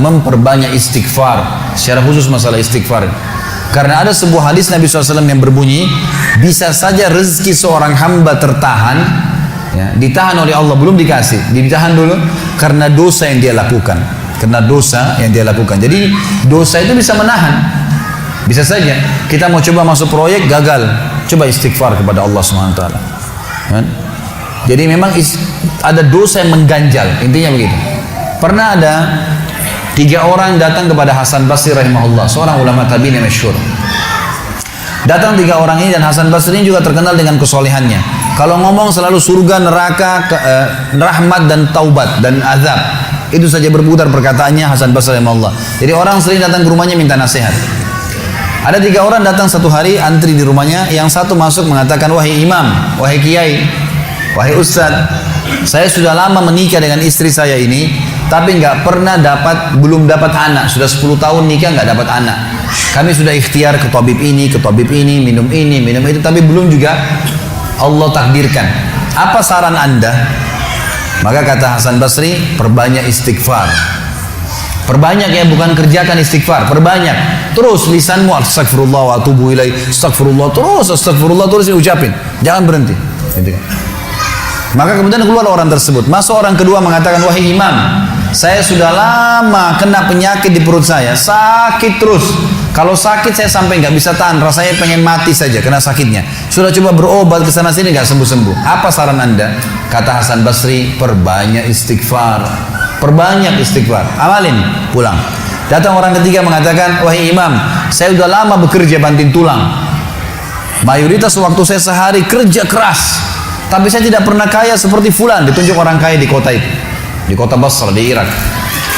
memperbanyak istighfar, secara khusus masalah istighfar. Karena ada sebuah hadis Nabi SAW yang berbunyi, bisa saja rezeki seorang hamba tertahan, ya, ditahan oleh Allah, belum dikasih, ditahan dulu karena dosa yang dia lakukan. Karena dosa yang dia lakukan. Jadi dosa itu bisa menahan. Bisa saja kita mau coba masuk proyek gagal, coba istighfar kepada Allah SWT. Kan? Jadi memang ada dosa yang mengganjal, intinya begitu. Pernah ada 3 orang datang kepada Hasan Basri rahimahullah, seorang ulama tabi'in yang masyhur. Datang 3 orang ini, dan Hasan Basri ini juga terkenal dengan kesolehannya. Kalau ngomong selalu surga, neraka, rahmat dan taubat dan azab. Itu saja berputar perkataannya Hasan Basri rahimahullah. Jadi orang sering datang ke rumahnya minta nasihat. Ada 3 orang datang satu hari, antri di rumahnya. Yang satu masuk mengatakan, wahai imam, wahai kiai, wahai ustaz, saya sudah lama menikah dengan istri saya ini, tapi belum dapat anak. Sudah 10 tahun nikah nggak dapat anak. Kami sudah ikhtiar ke tabib ini, minum itu, tapi belum juga Allah takdirkan. Apa saran anda? Maka kata Hasan Basri, perbanyak istighfar. Perbanyak ya, bukan kerjakan istighfar, perbanyak. Terus lisanmu astagfirullah wa atubu ilaih, astagfirullah terus diucapin, jangan berhenti. Gitu kan. Maka kemudian keluar orang tersebut. Masuk orang kedua mengatakan, wahai imam, saya sudah lama kena penyakit di perut saya, sakit terus. Kalau sakit saya sampai nggak bisa tahan, rasanya pengen mati saja kena sakitnya. Sudah coba berobat ke sana sini nggak sembuh-sembuh. Apa saran anda? Kata Hasan Basri, perbanyak istighfar. Perbanyak istighfar. Amalin, pulang. Datang orang ketiga mengatakan, wahai imam, saya sudah lama bekerja banting tulang. Mayoritas waktu saya sehari kerja keras, tapi saya tidak pernah kaya seperti fulan. Ditunjuk orang kaya di kota itu, di kota Basra, di Irak.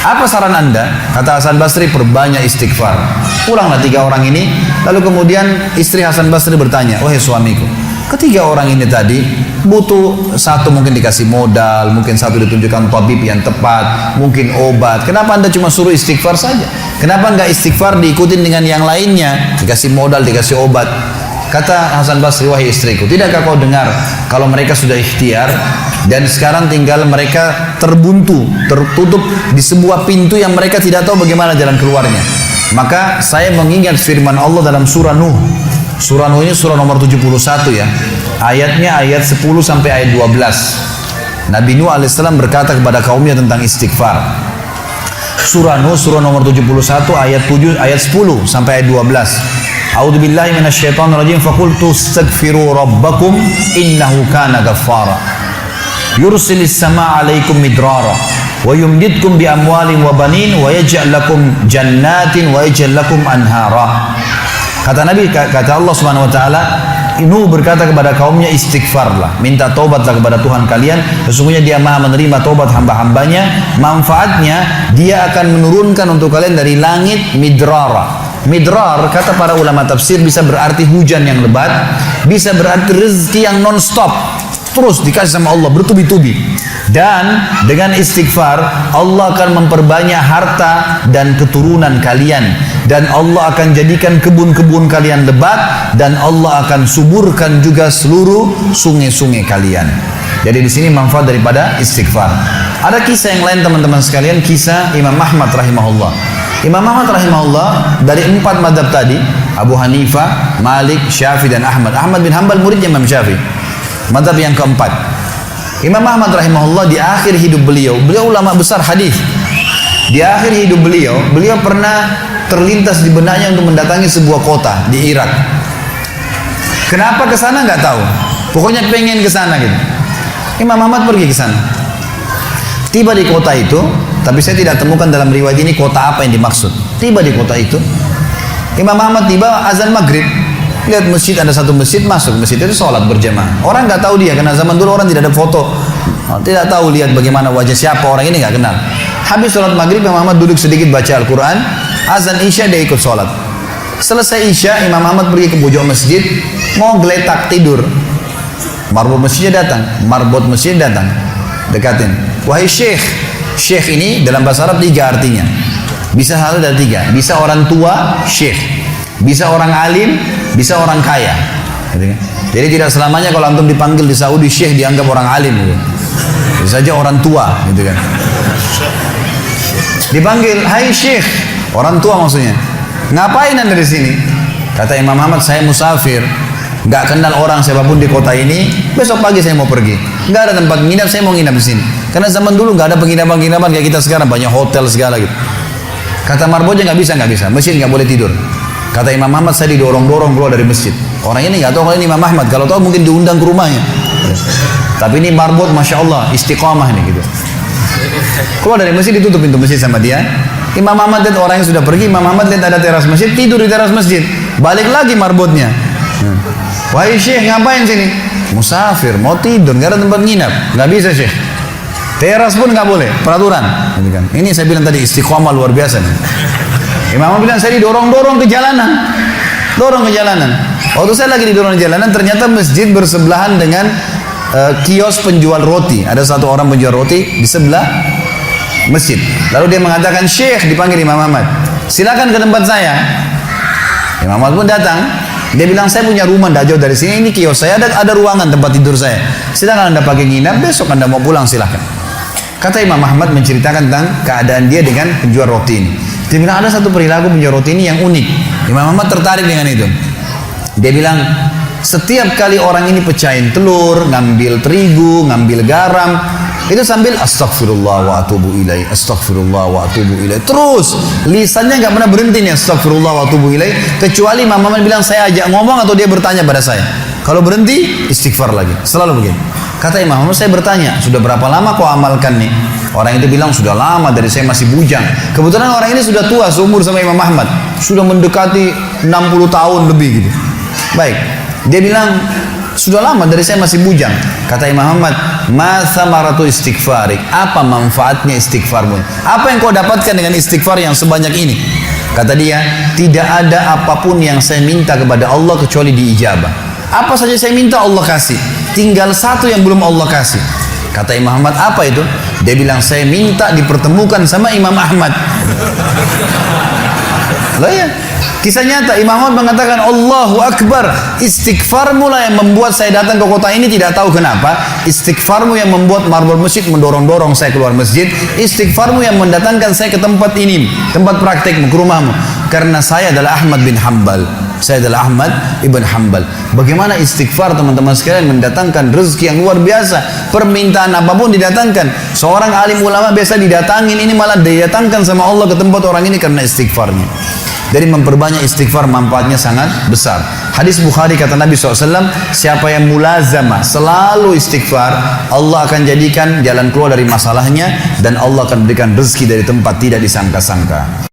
Apa saran anda? Kata Hasan Basri, perbanyak istighfar. Pulanglah 3 orang ini. Lalu kemudian istri Hasan Basri bertanya, wahai suamiku, ketiga orang ini tadi butuh, satu mungkin dikasih modal, mungkin satu ditunjukkan tabib yang tepat, mungkin obat. Kenapa anda cuma suruh istighfar saja? Kenapa enggak istighfar diikutin dengan yang lainnya? Dikasih modal, dikasih obat. Kata Hasan Basri, wahai istriku, tidakkah kau dengar kalau mereka sudah ikhtiar dan sekarang tinggal mereka terbuntu, tertutup di sebuah pintu yang mereka tidak tahu bagaimana jalan keluarnya. Maka saya mengingat firman Allah dalam surah Nuh. Surah Nuh ini surah nomor 71 ya. Ayatnya ayat 10 sampai ayat 12. Nabi Nuh alaihissalam berkata kepada kaumnya tentang istighfar. Surah Nuh surah nomor 71 ayat 7 ayat 10 sampai ayat 12. A'udzu billahi minasyaitonir rajim, faqultu astaghfiru rabbakum innahu kana ghaffara. Yursilis samaa 'alaikum midrara wa yumdidkum bi amwalin wa banin wa yaj'al lakum jannatin wa yaj'al lakum anhara. Kata Nabi, kata Allah Subhanahu wa taala, Nuh berkata kepada kaumnya, istighfarlah, minta taubatlah kepada Tuhan kalian, sesungguhnya Dia Maha menerima taubat hamba-hambanya. Manfaatnya Dia akan menurunkan untuk kalian dari langit midrara. Midrar, kata para ulama tafsir, bisa berarti hujan yang lebat, bisa berarti rezeki yang non-stop, terus dikasih sama Allah bertubi-tubi. Dan dengan istighfar Allah akan memperbanyak harta dan keturunan kalian, dan Allah akan jadikan kebun-kebun kalian lebat, dan Allah akan suburkan juga seluruh sungai-sungai kalian. Jadi di sini manfaat daripada istighfar. Ada kisah yang lain teman-teman sekalian, kisah Imam Ahmad rahimahullah. Imam Ahmad rahimahullah dari 4 mazhab tadi, Abu Hanifah, Malik, Syafi'i dan Ahmad. Ahmad bin Hanbal muridnya Imam Syafi'i. Mazhab yang keempat. Imam Ahmad rahimahullah di akhir hidup beliau ulama besar hadis. Di akhir hidup beliau pernah terlintas di benaknya untuk mendatangi sebuah kota di Irak. Kenapa ke sana nggak tahu. Pokoknya pengen ke sana gitu. Imam Ahmad pergi ke sana. Tiba di kota itu, tapi saya tidak temukan dalam riwayat ini kota apa yang dimaksud. Tiba di kota itu, Imam Ahmad tiba azan maghrib, lihat masjid, ada satu masjid, masuk masjid itu sholat berjamaah. Orang nggak tahu dia, karena zaman dulu orang tidak ada foto, tidak tahu lihat bagaimana wajah siapa orang ini, nggak kenal. Habis sholat maghrib, Imam Ahmad duduk sedikit baca Al-Quran. Azan Isya dia ikut sholat. Selesai Isya, Imam Ahmad pergi ke pojok masjid, mau geletak tidur. Marbot masjidnya datang, dekatin. Wahai syekh. Syekh ini dalam bahasa Arab 3 artinya. Bisa satu dari 3. Bisa orang tua, syekh. Bisa orang alim, bisa orang kaya. Jadi tidak selamanya kalau antum dipanggil di Saudi syekh dianggap orang alim gitu. Bisa saja orang tua gitu kan. Dipanggil, hai Syekh, orang tua maksudnya. Ngapain anda di sini? Kata Imam Ahmad, saya musafir, nggak kenal orang siapapun di kota ini. Besok pagi saya mau pergi, nggak ada tempat nginap, saya mau nginap di sini. Karena zaman dulu nggak ada penginapan-penginapan kayak kita sekarang, banyak hotel segala gitu. Kata Marboja, nggak bisa, masjid nggak boleh tidur. Kata Imam Ahmad, saya didorong-dorong keluar dari masjid. Orang ini nggak tahu kalau ini Imam Ahmad, kalau tahu mungkin diundang ke rumahnya. Tapi ini Marbot, masya Allah, istiqamah ini gitu. Keluar dari masjid, ditutup pintu masjid sama dia. Imam Ahmad lihat orang yang sudah pergi, Imam Ahmad lihat ada teras masjid, tidur di teras masjid. Balik lagi Marbotnya. Wahai Syekh, ngapain sini? Musafir, mau tidur, nggak ada tempat nginap. Nggak bisa Syekh. Teras pun nggak boleh, peraturan. Ini saya bilang tadi istiqomah luar biasa nih. Imam Ahmad bilang, saya didorong-dorong ke jalanan. Dorong ke jalanan. Waktu saya lagi didorong ke jalanan, ternyata masjid bersebelahan dengan kios penjual roti. Ada satu orang penjual roti di sebelah masjid. Lalu dia mengatakan, Syekh, dipanggil Imam Ahmad, silakan ke tempat saya. Imam Ahmad pun datang. Dia bilang, saya punya rumah tidak jauh dari sini, ini kios saya, ada ruangan tempat tidur saya. Silakan anda pakai nginap, besok anda mau pulang silakan. Kata Imam Ahmad menceritakan tentang keadaan dia dengan penjual roti ini. Dia bilang, ada satu perilaku penjual roti ini yang unik. Imam Ahmad tertarik dengan itu. Dia bilang, setiap kali orang ini pecahin telur, ngambil terigu, ngambil garam, itu sambil astagfirullah wa atubu ilaih, astagfirullah wa atubu ilaih. Terus lisannya nggak pernah berhenti nih, astagfirullah wa atubu ilaih, kecuali Imam Ahmad bilang, saya ajak ngomong atau dia bertanya pada saya. Kalau berhenti, istighfar lagi. Selalu begini. Kata Imam Ahmad, saya bertanya, sudah berapa lama kau amalkan nih? Orang itu bilang, sudah lama, dari saya masih bujang. Kebetulan orang ini sudah tua, seumur sama Imam Ahmad, sudah mendekati 60 tahun lebih gitu. Baik, dia bilang, sudah lama, dari saya masih bujang. Kata Imam Ahmad, ma samaratu istighfarik, apa manfaatnya istighfarmu? Apa yang kau dapatkan dengan istighfar yang sebanyak ini? Kata dia, tidak ada apapun yang saya minta kepada Allah kecuali diijabah. Apa saja saya minta Allah kasih, tinggal satu yang belum Allah kasih. Kata Imam Ahmad, apa itu? Dia bilang, saya minta dipertemukan sama Imam Ahmad. Loh ya, kisah nyata. Imam Ahmad mengatakan, Allahu Akbar, istighfarmu lah yang membuat saya datang ke kota ini, tidak tahu kenapa. Istighfarmu yang membuat marbot masjid mendorong-dorong saya keluar masjid. Istighfarmu yang mendatangkan saya ke tempat ini, tempat praktekmu, ke rumahmu. Karena saya adalah Ahmad bin Hanbal. Saya adalah Ahmad ibn Hanbal. Bagaimana istighfar teman-teman sekalian mendatangkan rezeki yang luar biasa. Permintaan apapun didatangkan. Seorang alim ulama biasa didatangin, ini malah didatangkan sama Allah ke tempat orang ini karena istighfarnya. Dari memperbanyak istighfar manfaatnya sangat besar. Hadis Bukhari kata Nabi SAW, siapa yang mulazamah selalu istighfar, Allah akan jadikan jalan keluar dari masalahnya dan Allah akan berikan rezeki dari tempat tidak disangka-sangka.